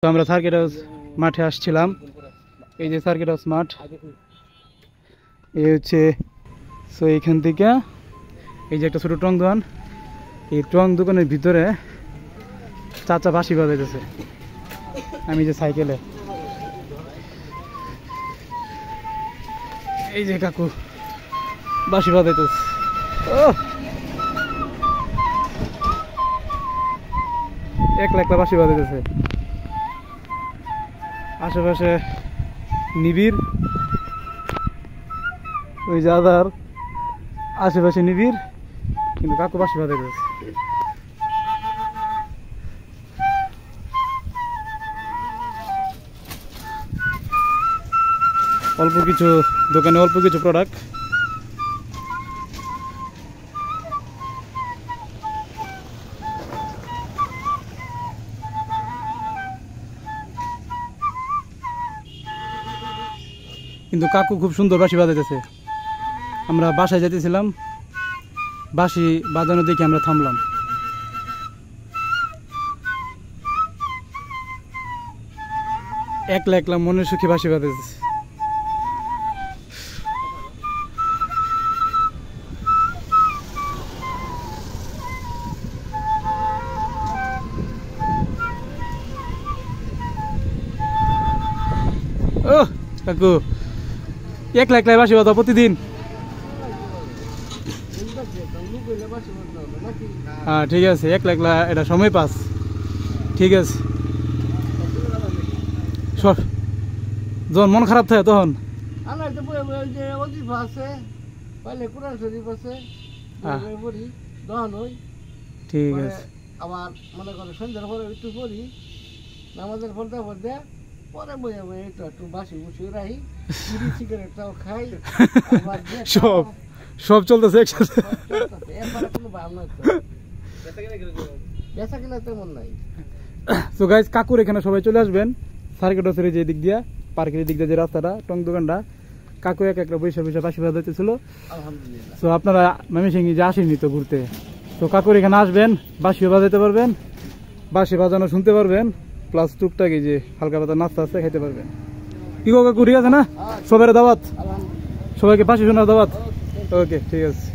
তো আমরা circuit house মাঠে আসছিলাম। এই যে সার্কিট হাউস মাঠ, এই হচ্ছে। সো এইখান থেকে এই যে একটা ছোট টং দোকান, এই টং দোকানের ভিতরে চাচা বাঁশি বাজাইতেছে। আমি যে সাইকেলে, এই যে কাকু বাঁশি বাজাইতেছে। একলা একলা বাঁশি বাজাইতেছে। আশেপাশে নিবিড়, ওই জাদার আশেপাশে নিবিড়, কিন্তু কাকু বাঁশি বাজাইতেছে। অল্প কিছু দোকানে অল্প কিছু প্রোডাক্ট। কিন্তু কাকু খুব সুন্দর বাঁশি বাজাইতেছে। আমরা বাসায় যেতেছিলাম, বাঁশি বাজানো দেখে আমরা থামলাম। একলা একলা মনের সুখে বাঁশি বাজাইতেছে। ও কাকু একলা একলা বাঁশি বাজাও প্রতিদিন? হ্যাঁ ঠিক আছে, একলা একলা এটা সময় পাস, ঠিক আছে। যখন মন খারাপ থাকে তখন ঠিক আছে। আবার মনে করো সন্ধ্যার পরে একটু পড়ি, নামাজের পর্দা পর্দা পরে বইয়া বই একটু একটু বাসি বুসি রাখি, সিগারেটটাও খাই, সব সব চলতেছে একসাথে। এরপরে কোনো ভাবনা বেচা কিনা তেমন নাই। তো গাইস, কাকুর এখানে সবাই চলে আসবেন। সার্কিট হাউসের যে দিক দিয়া, পার্কের দিক দিয়ে যে রাস্তাটা, টং দোকানটা, কাকু এক একটা বৈশা বৈশা বাঁশি বাজাইতেছিল। আলহামদুলিল্লাহ। তো আপনারা ময়মনসিংহে যে আসেননি তো ঘুরতে, তো কাকুর এখানে আসবেন, বাঁশিও বাজাইতে পারবেন, বাঁশি বাজানো শুনতে পারবেন, প্লাস টুকটাক এই যে হালকা পাতা নাস্তা আছে খাইতে পারবেন। কি গো কাকু, ঠিক আছে না? সবাই দাওয়াত, সবাইকে বাঁশি শোনার দাওয়াত। ওকে ঠিক আছে।